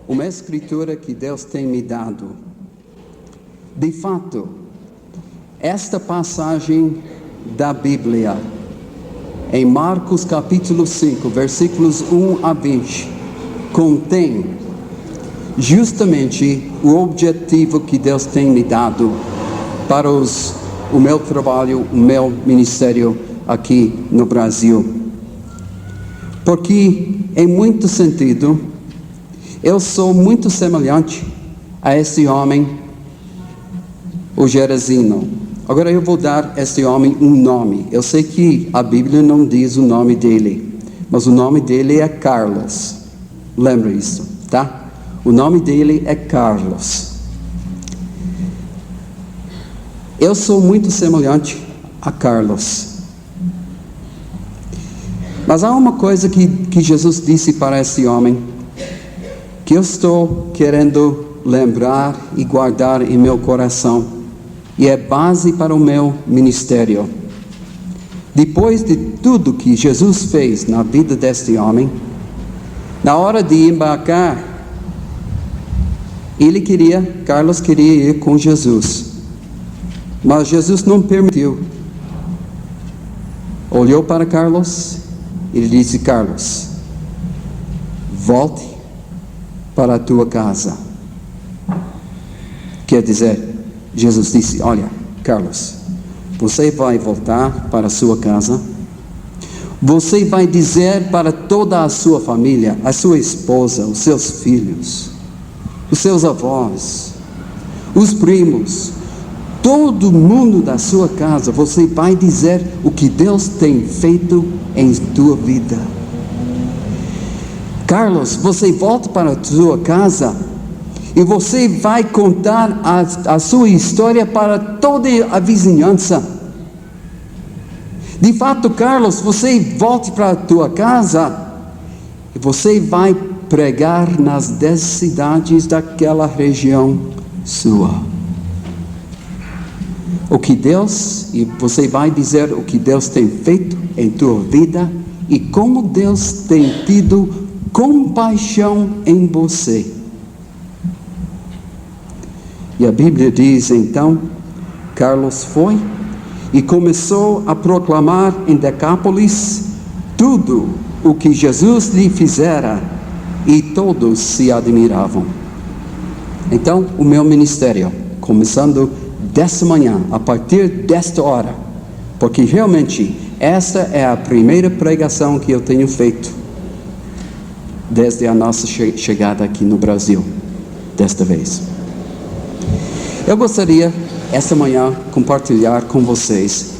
uma escritura que Deus tem me dado. De fato, esta passagem da Bíblia, em Marcos capítulo 5, versículos 1 a 20, contém justamente o objetivo que Deus tem me dado para o meu trabalho, o meu ministério aqui no Brasil. Porque, em muito sentido, eu sou muito semelhante a esse homem, o Gerasino. Agora eu vou dar a esse homem um nome. Eu sei que a Bíblia não diz o nome dele, mas o nome dele é Carlos. Lembra isso, tá? O nome dele é Carlos. Eu sou muito semelhante a Carlos. Mas há uma coisa que Jesus disse para esse homem, que eu estou querendo lembrar e guardar em meu coração, e é base para o meu ministério. Depois de tudo que Jesus fez na vida deste homem, na hora de embarcar, Carlos queria ir com Jesus, mas Jesus não permitiu. Olhou para Carlos, ele disse: Carlos, volte para a tua casa. Quer dizer, Jesus disse: olha, Carlos, você vai voltar para a sua casa, você vai dizer para toda a sua família, a sua esposa, os seus filhos, os seus avós, os primos, todo mundo da sua casa, você vai dizer o que Deus tem feito em tua vida. Carlos, você volta para a tua casa e você vai contar a sua história para toda a vizinhança. De fato, Carlos, você volte para a tua casa e você vai pregar nas 10 cidades daquela região sua. E você vai dizer o que Deus tem feito em tua vida e como Deus tem tido compaixão em você. E a Bíblia diz então, Carlos foi e começou a proclamar em Decápolis tudo o que Jesus lhe fizera, e todos se admiravam. Então, o meu ministério, começando dessa manhã, a partir desta hora, porque realmente esta é a primeira pregação que eu tenho feito desde a nossa chegada aqui no Brasil, desta vez. Eu gostaria, esta manhã, compartilhar com vocês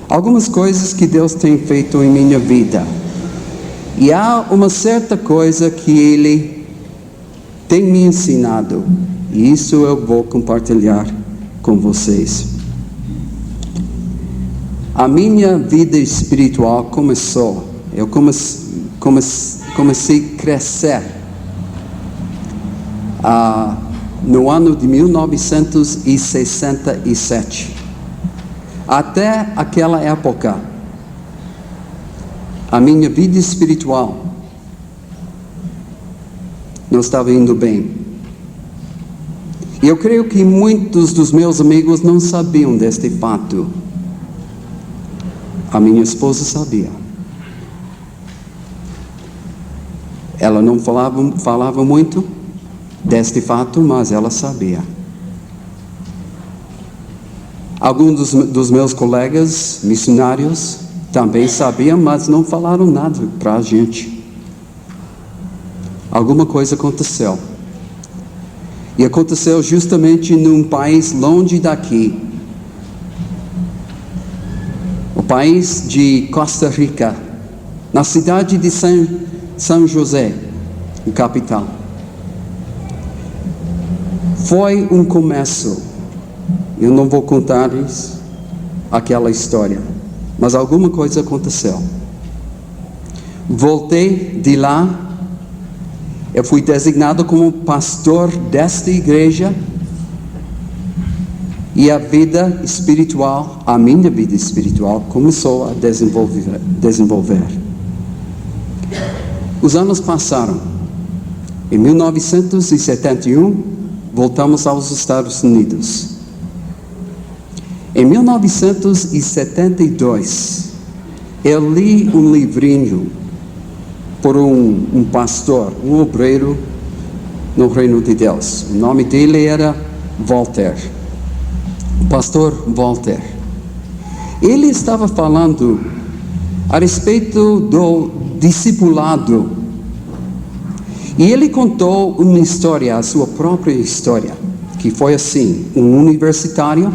algumas coisas que Deus tem feito em minha vida. E há uma certa coisa que Ele tem me ensinado, e isso eu vou compartilhar com vocês. A minha vida espiritual começou, eu comecei a crescer no ano de 1967. Até aquela época, a minha vida espiritual não estava indo bem. E eu creio que muitos dos meus amigos não sabiam deste fato. A minha esposa sabia. Ela não falava muito deste fato, mas ela sabia. Alguns dos meus colegas missionários também sabiam, mas não falaram nada para a gente. Alguma coisa aconteceu. E aconteceu justamente num país longe daqui. O país de Costa Rica, na cidade de São José, a capital. Foi um começo. Eu não vou contar-lhes aquela história, mas alguma coisa aconteceu. Voltei de lá. Eu fui designado como pastor desta igreja, e a vida espiritual, a minha vida espiritual, começou a desenvolver. Os anos passaram, Em 1971, voltamos aos Estados Unidos. Em 1972, eu li um livrinho por um pastor, um obreiro no Reino de Deus. O nome dele era Walter, o pastor Walter. Ele estava falando a respeito do discipulado. E ele contou uma história, a sua própria história, que foi assim: um universitário,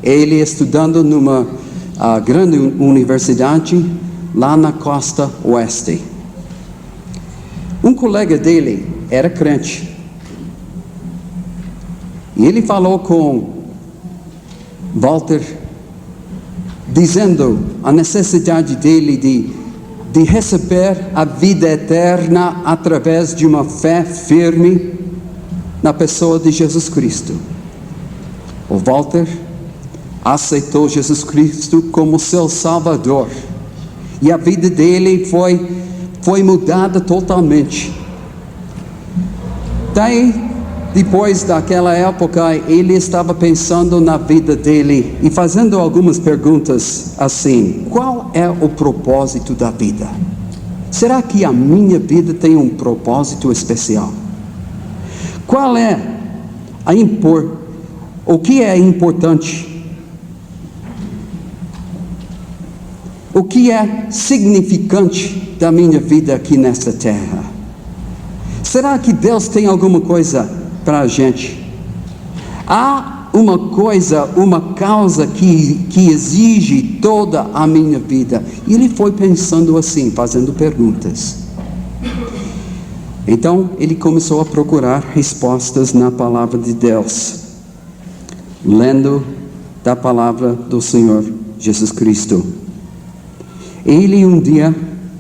ele estudando numa grande universidade lá na costa oeste. Um colega dele era crente. E ele falou com Walter, dizendo a necessidade dele de receber a vida eterna através de uma fé firme na pessoa de Jesus Cristo. O Walter aceitou Jesus Cristo como seu Salvador. E a vida dele foi mudada totalmente. Daí, depois daquela época, ele estava pensando na vida dele e fazendo algumas perguntas assim: qual é o propósito da vida? Será que a minha vida tem um propósito especial? Qual é o que é importante? O que é significante da minha vida aqui nesta terra? Será que Deus tem alguma coisa para a gente? Há uma causa que exige toda a minha vida. E ele foi pensando assim, fazendo perguntas. Então ele começou a procurar respostas na palavra de Deus, lendo da palavra do Senhor Jesus Cristo. Ele um dia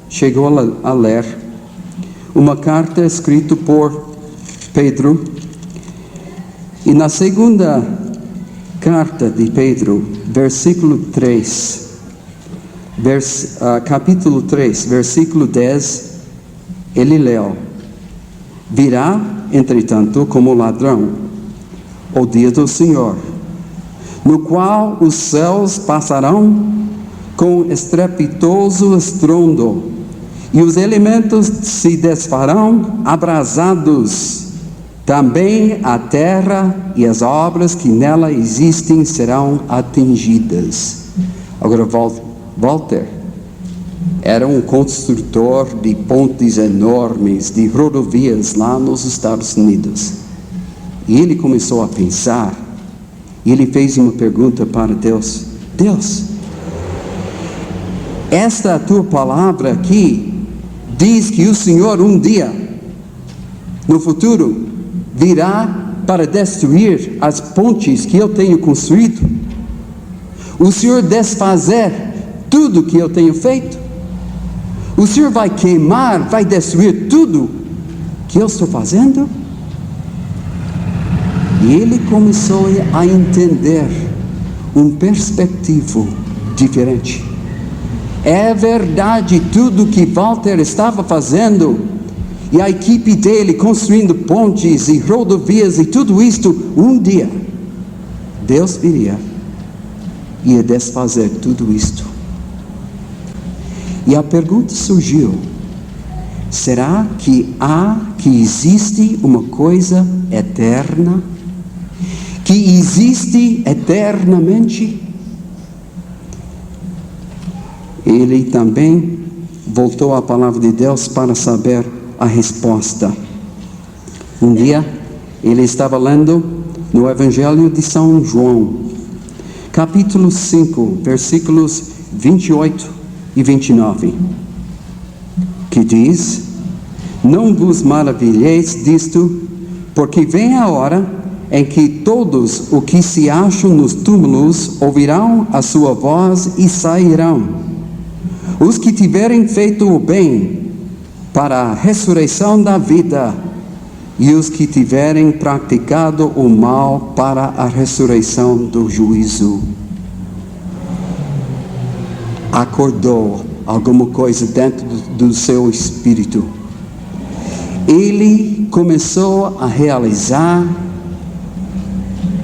chegou a ler uma carta escrita por Pedro. E na segunda carta de Pedro, capítulo 3, versículo 10, ele leu: virá, entretanto, como ladrão, o dia do Senhor, no qual os céus passarão com estrepitoso estrondo, e os elementos se desfarão abrasados. Também a terra e as obras que nela existem serão atingidas. Agora, Walter era um construtor de pontes enormes, de rodovias lá nos Estados Unidos. E ele começou a pensar, e ele fez uma pergunta para Deus: Deus, esta tua palavra aqui diz que o Senhor um dia, no futuro, virá para destruir as pontes que eu tenho construído. O Senhor desfazer tudo que eu tenho feito. O Senhor vai queimar, vai destruir tudo que eu estou fazendo. E ele começou a entender um perspectivo diferente. É verdade tudo que Walter estava fazendo, e a equipe dele construindo pontes e rodovias e tudo isto, um dia Deus viria e ia desfazer tudo isto. E a pergunta surgiu: será que existe uma coisa eterna? Que existe eternamente? Ele também voltou à palavra de Deus para saber a resposta. Um dia, ele estava lendo no Evangelho de São João, capítulo 5, versículos 28 e 29, que diz: não vos maravilheis disto, porque vem a hora em que todos os que se acham nos túmulos ouvirão a sua voz e sairão. Os que tiverem feito o bem para a ressurreição da vida, e os que tiverem praticado o mal para a ressurreição do juízo. Acordou alguma coisa dentro do seu espírito. ele começou a realizar,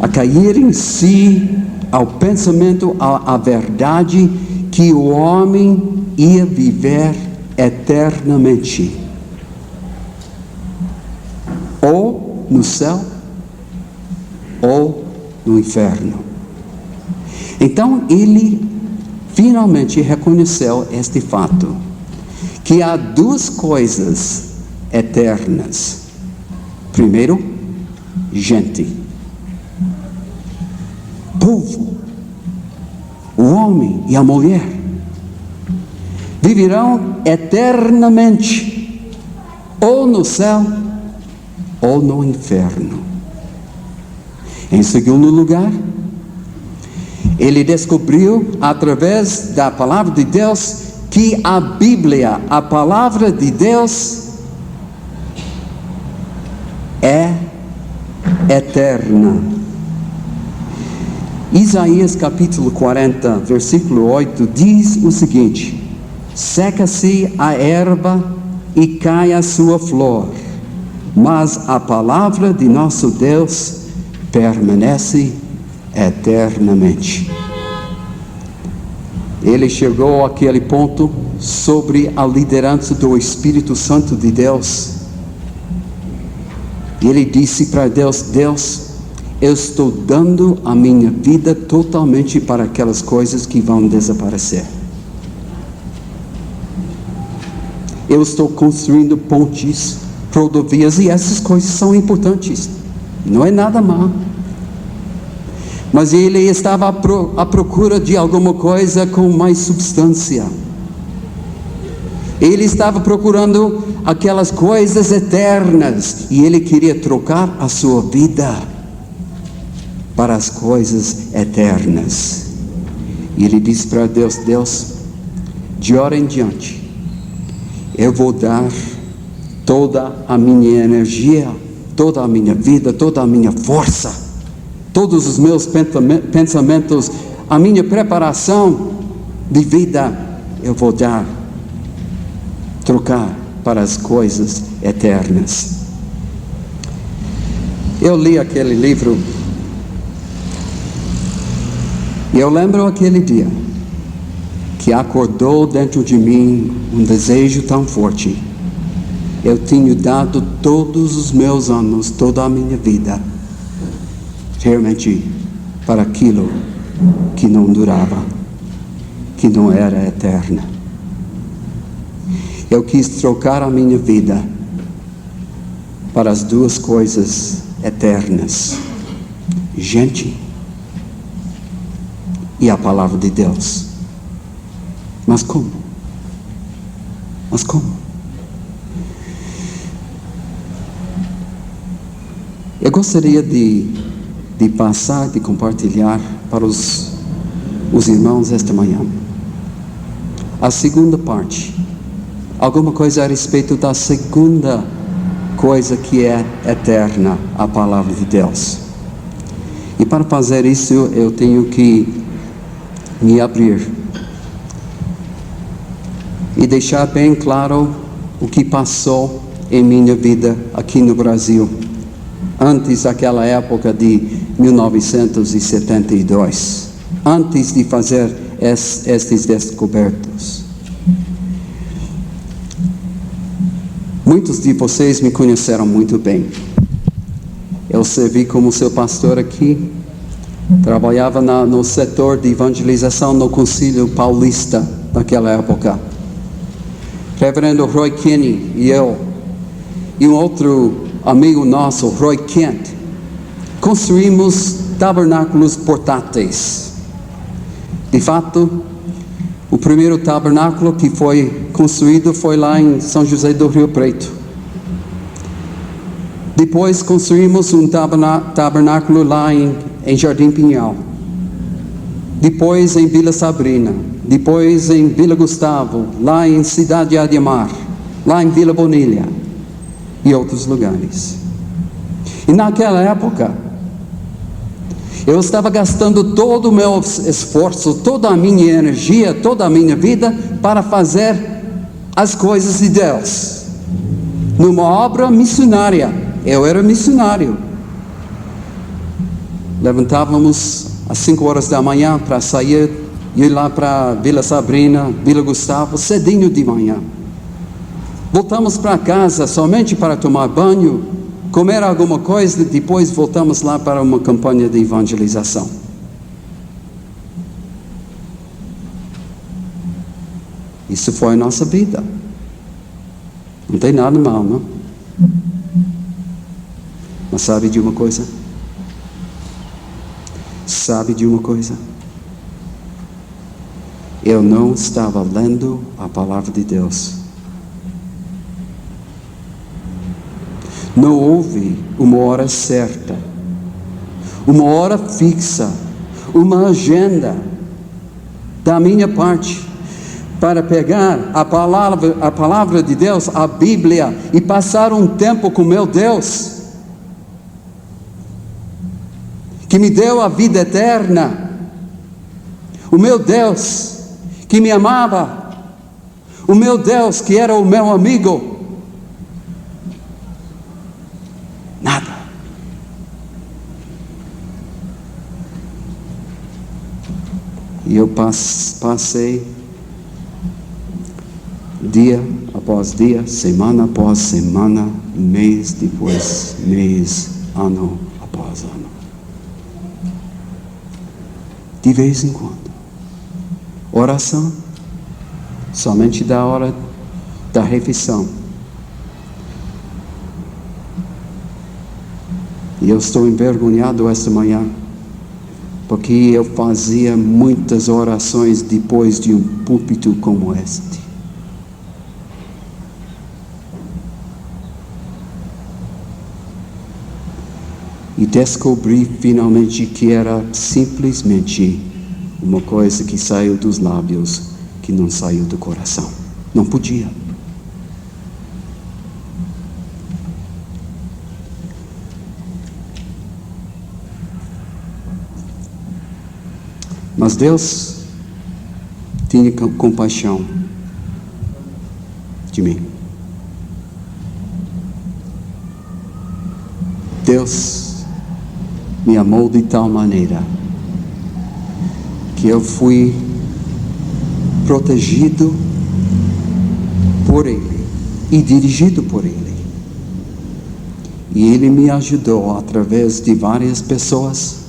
a cair em si, ao pensamento, à verdade, que o homem ia viver eternamente, ou no céu, ou no inferno. Então ele finalmente reconheceu este fato, que há duas coisas eternas. Primeiro, gente, povo, o homem e a mulher viverão eternamente, ou no céu, ou no inferno. Em segundo lugar, ele descobriu através da palavra de Deus que a Bíblia, a palavra de Deus, é eterna. Isaías capítulo 40, versículo 8 diz o seguinte: seca-se a erva e cai a sua flor, mas a palavra de nosso Deus permanece eternamente. Ele chegou àquele ponto sobre a liderança do Espírito Santo de Deus. Ele disse para Deus: Deus, eu estou dando a minha vida totalmente para aquelas coisas que vão desaparecer. Eu estou construindo pontes, rodovias, e essas coisas são importantes. Não é nada mal. Mas ele estava à procura de alguma coisa com mais substância. Ele estava procurando aquelas coisas eternas, e ele queria trocar a sua vida para as coisas eternas. E ele disse para Deus: Deus, de hora em diante, eu vou dar toda a minha energia, toda a minha vida, toda a minha força, todos os meus pensamentos, a minha preparação de vida, eu vou trocar para as coisas eternas. Eu li aquele livro e eu lembro aquele dia que acordou dentro de mim um desejo tão forte. Eu tinha dado todos os meus anos, toda a minha vida, realmente para aquilo que não durava, que não era eterna. Eu quis trocar a minha vida para as duas coisas eternas: gente e a palavra de Deus. Mas como? Mas como? Eu gostaria de passar, de compartilhar para os irmãos esta manhã a segunda parte, alguma coisa a respeito da segunda coisa que é eterna, a palavra de Deus. E para fazer isso eu tenho que me abrir e deixar bem claro o que passou em minha vida aqui no Brasil, antes daquela época de 1972, antes de fazer estes descobertos. Muitos de vocês me conheceram muito bem. Eu servi como seu pastor aqui, trabalhava no setor de evangelização no Concílio Paulista naquela época. Reverendo Roy Kenny e eu, e um outro amigo nosso, Roy Kent, construímos tabernáculos portáteis. De fato, o primeiro tabernáculo que foi construído foi lá em São José do Rio Preto. Depois construímos um tabernáculo lá em Jardim Pinhal. Depois em Vila Sabrina. Depois em Vila Gustavo, lá em Cidade Ademar, lá em Vila Bonilha e outros lugares. E naquela época, eu estava gastando todo o meu esforço, toda a minha energia, toda a minha vida para fazer as coisas de Deus. numa obra missionária. Eu era missionário. Levantávamos às 5 horas da manhã para sair, ir lá para Vila Sabrina, Vila Gustavo, cedinho de manhã. Voltamos para casa somente para tomar banho, comer alguma coisa, depois voltamos lá para uma campanha de evangelização. Isso foi a nossa vida. Não tem nada mal, não? Mas sabe de uma coisa? Sabe de uma coisa? Eu não estava lendo a palavra de Deus. Não houve uma hora certa, uma hora fixa, uma agenda da minha parte para pegar a palavra de Deus, a Bíblia, e passar um tempo com meu Deus, que me deu a vida eterna, o meu Deus que me amava, o meu Deus que era o meu amigo. Nada. E eu passei dia após dia, semana após semana, mês depois mês, ano após ano. De vez em quando. Oração, somente da hora da refeição. E eu estou envergonhado esta manhã, porque eu fazia muitas orações depois de um púlpito como este. E descobri finalmente que era simplesmente uma coisa que saiu dos lábios, que não saiu do coração. Não podia. Mas Deus tinha compaixão de mim. Deus me amou de tal maneira que eu fui protegido por Ele e dirigido por Ele. E Ele me ajudou através de várias pessoas,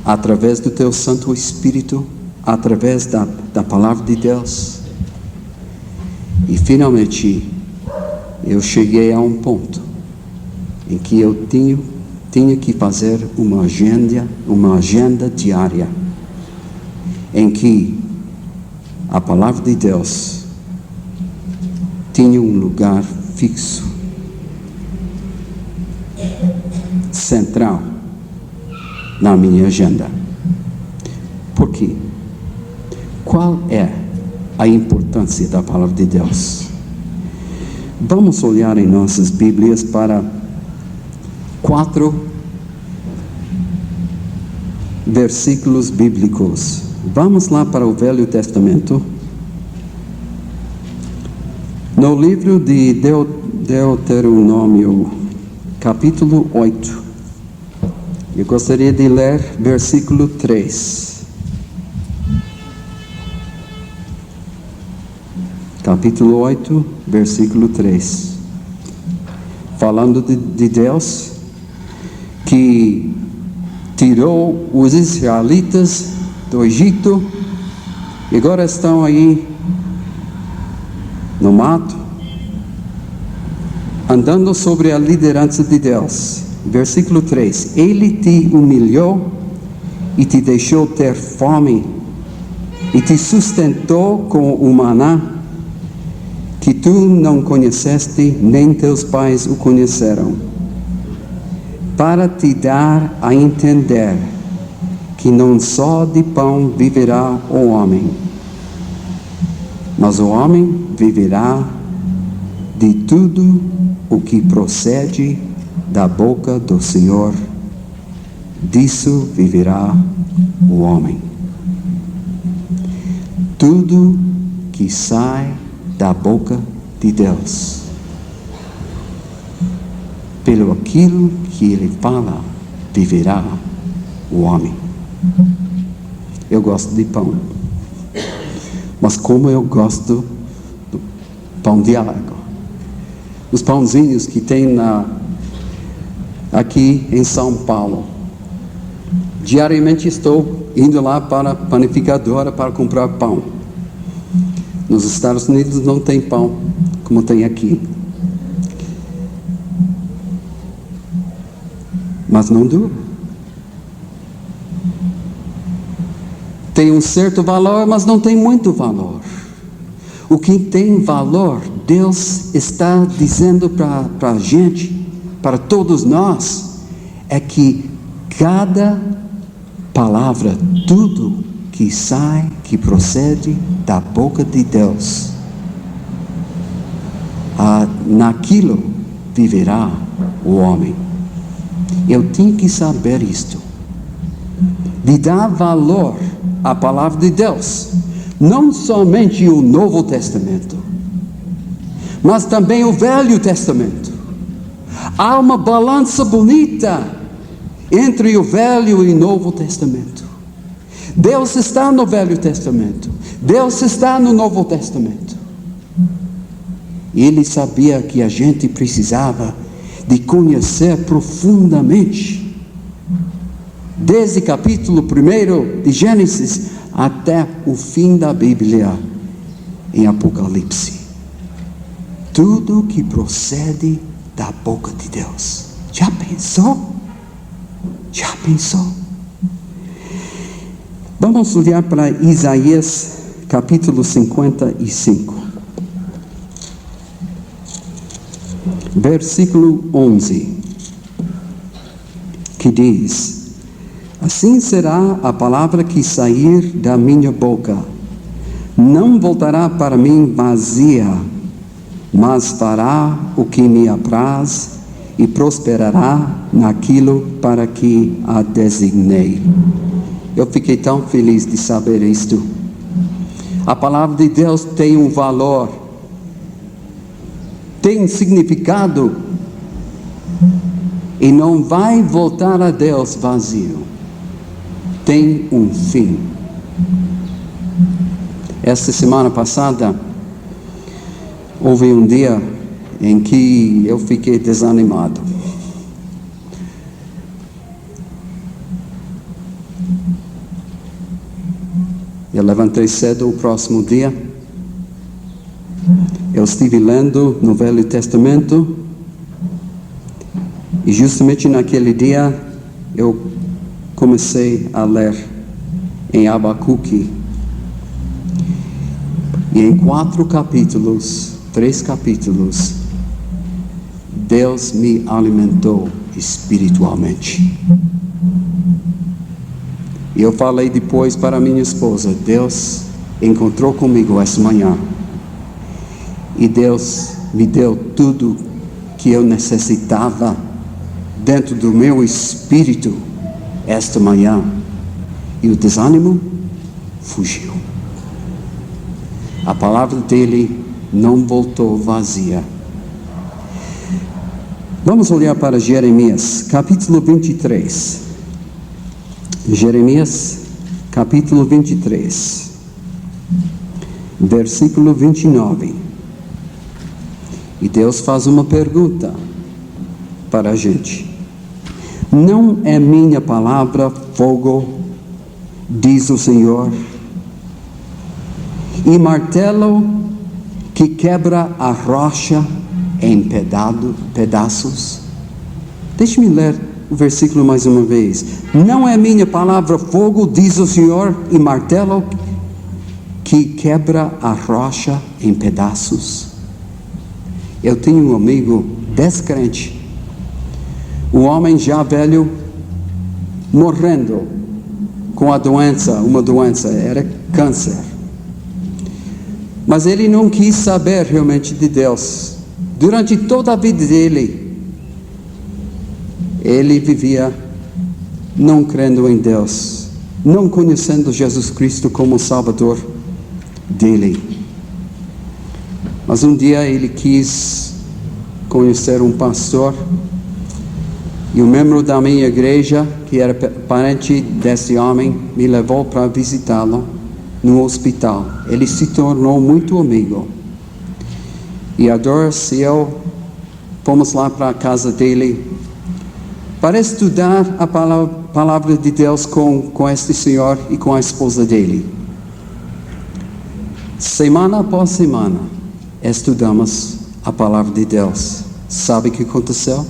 através do Teu Santo Espírito, através da Palavra de Deus. E finalmente eu cheguei a um ponto em que eu tinha que fazer uma agenda diária, em que a Palavra de Deus tinha um lugar fixo, central na minha agenda. Por quê? Qual é a importância da Palavra de Deus? Vamos olhar em nossas Bíblias para 4 versículos bíblicos. Vamos lá para o Velho Testamento. No livro de Deuteronômio, capítulo 8. Eu gostaria de ler versículo 3. Capítulo 8, versículo 3. Falando de Deus que tirou os israelitas do Egito e agora estão aí no mato, andando sobre a liderança de Deus. Versículo 3: Ele te humilhou e te deixou ter fome e te sustentou com o maná que tu não conheceste, nem teus pais o conheceram, para te dar a entender que não só de pão viverá o homem, mas o homem viverá de tudo o que procede da boca do Senhor. Disso viverá o homem. Tudo que sai da boca de Deus pelo aquilo que ele fala, viverá o homem. Eu gosto de pão, mas como eu gosto do pão de água. Os pãozinhos que tem aqui em São Paulo. Diariamente estou indo lá para a panificadora para comprar pão. Nos Estados Unidos não tem pão como tem aqui. Mas não dura. Tem um certo valor, mas não tem muito valor. O que tem valor, Deus está dizendo para a gente, para todos nós, é que cada palavra, tudo que sai, que procede da boca de Deus, naquilo viverá o homem. Eu tinha que saber isto, de dar valor à palavra de Deus, não somente o Novo Testamento, mas também o Velho Testamento. Há uma balança bonita entre o Velho e o Novo Testamento. Deus está no Velho Testamento, Deus está no Novo Testamento. Ele sabia que a gente precisava de conhecer profundamente, desde capítulo 1 de Gênesis até o fim da Bíblia em Apocalipse. Tudo que procede da boca de Deus. Já pensou? Já pensou? Vamos olhar para Isaías capítulo 55. Versículo 11. Que diz: assim será a palavra que sair da minha boca. Não voltará para mim vazia, mas fará o que me apraz e prosperará naquilo para que a designei. Eu fiquei tão feliz de saber isto. A palavra de Deus tem um valor, tem significado, e não vai voltar a Deus vazio. Tem um fim. Esta semana passada, houve um dia em que eu fiquei desanimado. Eu levantei cedo o próximo dia. Eu estive lendo no Velho Testamento. E justamente naquele dia, eu comecei a ler em Abacuque. E em 3 capítulos, Deus me alimentou espiritualmente. E eu falei depois para minha esposa: Deus encontrou comigo essa manhã. E Deus me deu tudo que eu necessitava dentro do meu espírito esta manhã. E o desânimo fugiu. A palavra dele não voltou vazia. Vamos olhar para Jeremias, capítulo 23. Jeremias, capítulo 23, versículo 29. E Deus faz uma pergunta para a gente. Não é minha palavra fogo, diz o Senhor, e martelo que quebra a rocha em pedaços? Deixe-me ler o versículo mais uma vez. Não é minha palavra fogo, diz o Senhor, e martelo que quebra a rocha em pedaços? Eu tenho um amigo descrente, um homem já velho, morrendo com uma doença, era câncer. Mas ele não quis saber realmente de Deus. Durante toda a vida dele, ele vivia não crendo em Deus, não conhecendo Jesus Cristo como Salvador dele. Mas um dia ele quis conhecer um pastor, E um membro da minha igreja, que era parente desse homem, me levou para visitá-lo no hospital. Ele se tornou muito amigo. E a Doris e eu fomos lá para a casa dele para estudar a palavra de Deus com este senhor e com a esposa dele. Semana após semana, estudamos a palavra de Deus. Sabe o que aconteceu?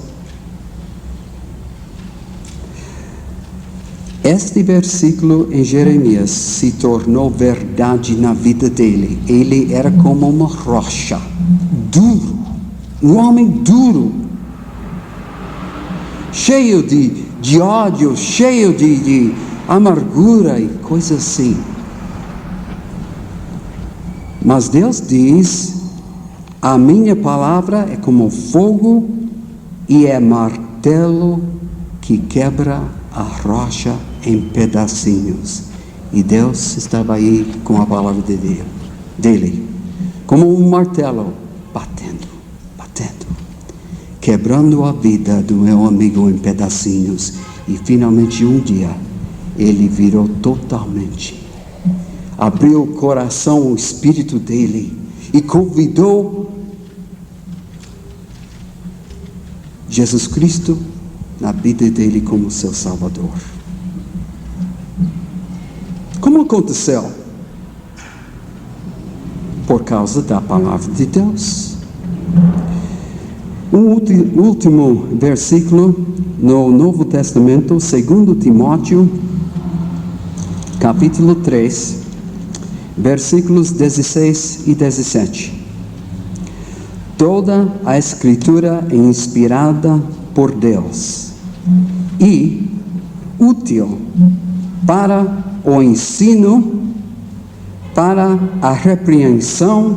Este versículo em Jeremias se tornou verdade na vida dele. Ele era como uma rocha, duro, um homem duro, cheio de ódio, cheio de amargura e coisas assim. Mas Deus diz: a minha palavra é como fogo e é martelo que quebra a rocha em pedacinhos. E Deus estava aí com a palavra dele, como um martelo, batendo, quebrando a vida do meu amigo em pedacinhos. E finalmente um dia, ele virou totalmente. Abriu o coração, o espírito dele, e convidou Jesus Cristo na vida dele como seu Salvador. Como aconteceu? Por causa da palavra de Deus. Um último versículo no Novo Testamento, 2 Timóteo, capítulo 3, versículos 16 e 17. Toda a Escritura é inspirada por Deus e útil para o ensino, para a repreensão,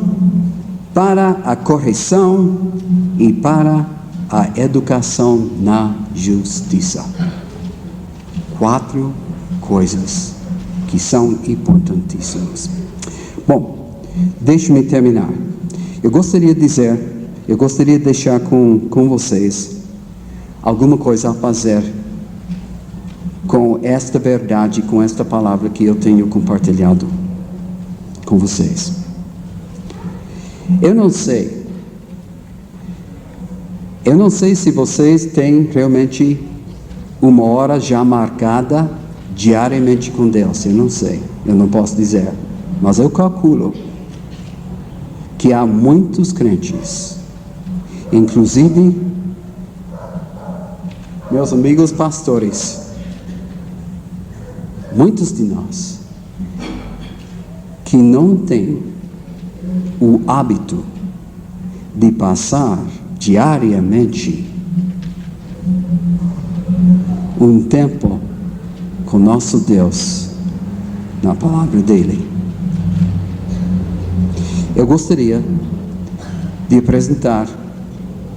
para a correção e para a educação na justiça. 4 coisas que são importantíssimas. Bom, deixe-me terminar. Eu gostaria de deixar com vocês alguma coisa a fazer com esta verdade, com esta palavra que eu tenho compartilhado com vocês. Eu não sei se vocês têm realmente uma hora já marcada diariamente com Deus. Eu não sei, eu não posso dizer, mas eu calculo que há muitos crentes, inclusive meus amigos pastores, muitos de nós, que não têm o hábito de passar diariamente um tempo com nosso Deus na palavra dele. Eu gostaria de apresentar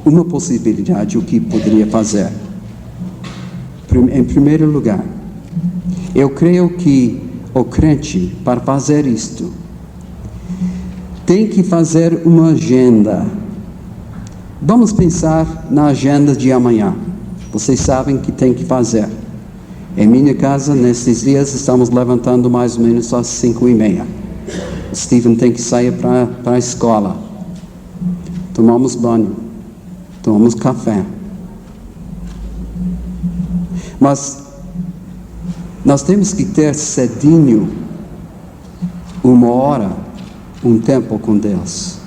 uma possibilidade, o que poderia fazer. Em primeiro lugar, eu creio que o crente, para fazer isto, tem que fazer uma agenda. Vamos pensar na agenda de amanhã. Vocês sabem que tem que fazer. Em minha casa, nesses dias, estamos levantando mais ou menos às 5:30. O Steven tem que sair para a escola. Tomamos banho. Tomamos café. Mas nós temos que ter cedinho 1 hora, um tempo com Deus.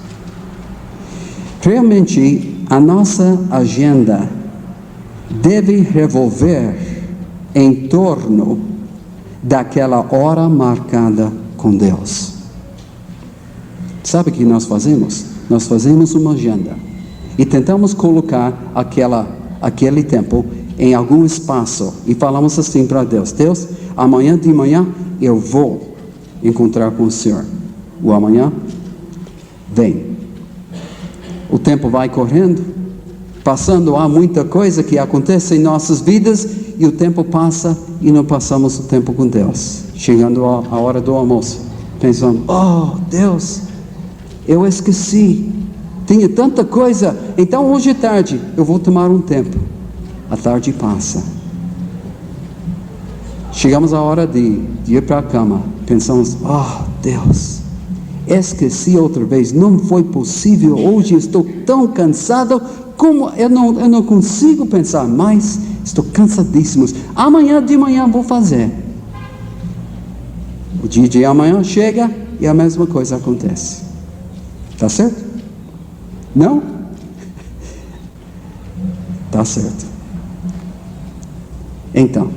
Realmente, a nossa agenda deve revolver em torno daquela hora marcada com Deus. Sabe o que nós fazemos? Nós fazemos uma agenda e tentamos colocar aquele tempo em algum espaço e falamos assim para Deus: Deus, amanhã de manhã eu vou encontrar com o Senhor. O amanhã vem. O tempo vai correndo, passando, há muita coisa que acontece em nossas vidas e o tempo passa e não passamos o tempo com Deus. Chegando a hora do almoço, pensando: oh Deus, eu esqueci, tinha tanta coisa, então hoje à tarde eu vou tomar um tempo. a tarde passa. Chegamos à hora de ir para a cama. Pensamos, Deus, esqueci outra vez, não foi possível, hoje estou tão cansado, como eu não consigo pensar mais, estou cansadíssimo. Amanhã de manhã vou fazer. O dia de amanhã chega e a mesma coisa acontece. Tá certo? Não? Tá certo. Então,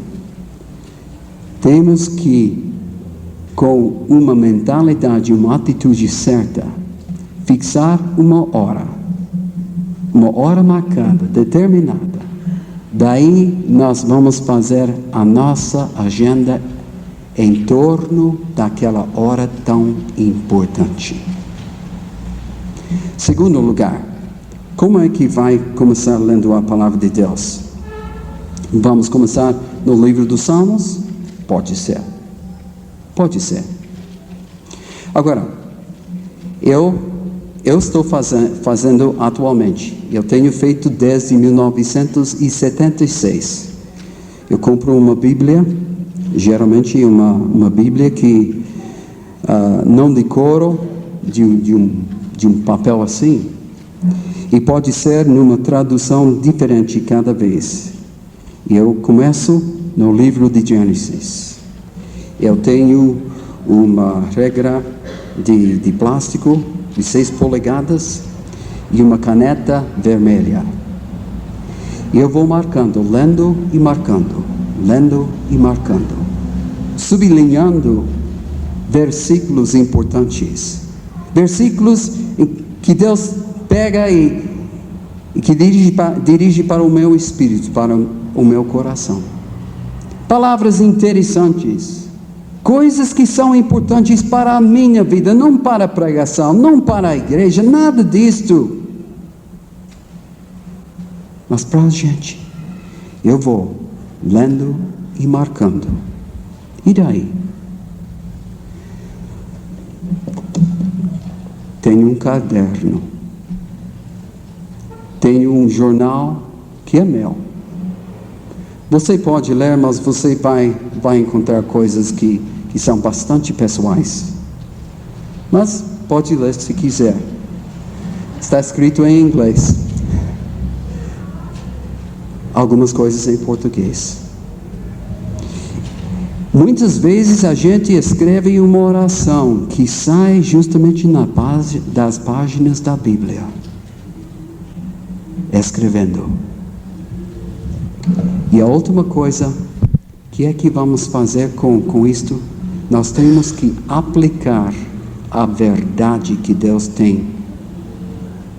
temos que, com uma mentalidade, uma atitude certa, fixar uma hora marcada, determinada. Daí nós vamos fazer a nossa agenda em torno daquela hora tão importante. Segundo lugar, como é que vai começar lendo a palavra de Deus? Vamos começar no livro dos Salmos? Pode ser. Pode ser. Agora, eu estou fazendo atualmente, eu tenho feito desde 1976. Eu compro uma Bíblia, geralmente uma Bíblia que não de couro, de um papel assim, e pode ser numa tradução diferente cada vez. Eu começo no livro de Gênesis. Eu tenho uma regra de plástico de 6 polegadas e uma caneta vermelha. E eu vou marcando, lendo e marcando, sublinhando versículos importantes. Versículos que Deus pega e que dirige para o meu espírito, para o meu coração. Palavras interessantes, coisas que são importantes para a minha vida, não para a pregação, não para a igreja, nada disto. Mas para a gente, eu vou lendo e marcando. E daí? Tenho um caderno, tenho um jornal que é meu. Você pode ler, mas você vai encontrar coisas que são bastante pessoais. Mas pode ler se quiser. Está escrito em inglês. Algumas coisas em português. Muitas vezes a gente escreve uma oração que sai justamente das páginas da Bíblia. Escrevendo. E a última coisa, que é que vamos fazer com isto? Nós temos que aplicar a verdade que Deus tem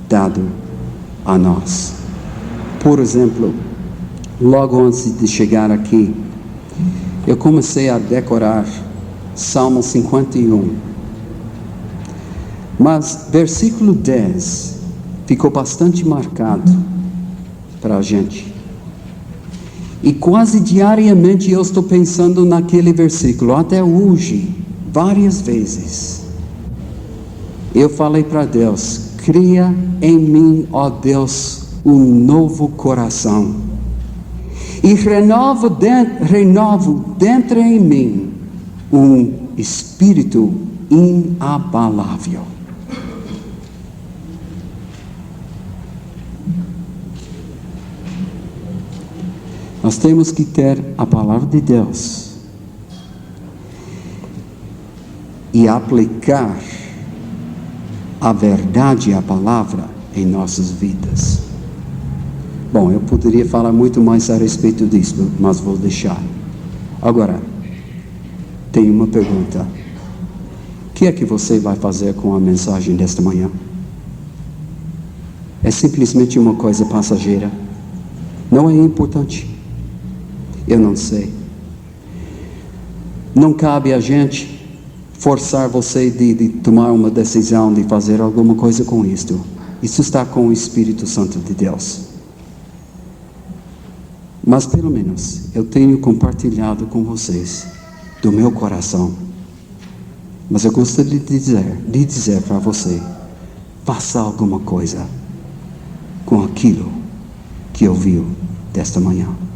dado a nós. Por exemplo, logo antes de chegar aqui, eu comecei a decorar Salmo 51. Mas versículo 10 ficou bastante marcado para a gente. E quase diariamente eu estou pensando naquele versículo, até hoje, várias vezes. Eu falei para Deus, cria em mim, ó Deus, um novo coração. E renovo dentro em mim um espírito inabalável. Nós temos que ter a palavra de Deus e aplicar a verdade, a palavra em nossas vidas. Bom, eu poderia falar muito mais a respeito disso, mas vou deixar. Agora, tenho uma pergunta. O que é que você vai fazer com a mensagem desta manhã? É simplesmente uma coisa passageira? Não é importante? Eu não sei. Não cabe a gente forçar você de tomar uma decisão, de fazer alguma coisa com isto. Isso está com o Espírito Santo de Deus. Mas pelo menos eu tenho compartilhado com vocês do meu coração. Mas eu gostaria de dizer para você, faça alguma coisa com aquilo que ouviu desta manhã.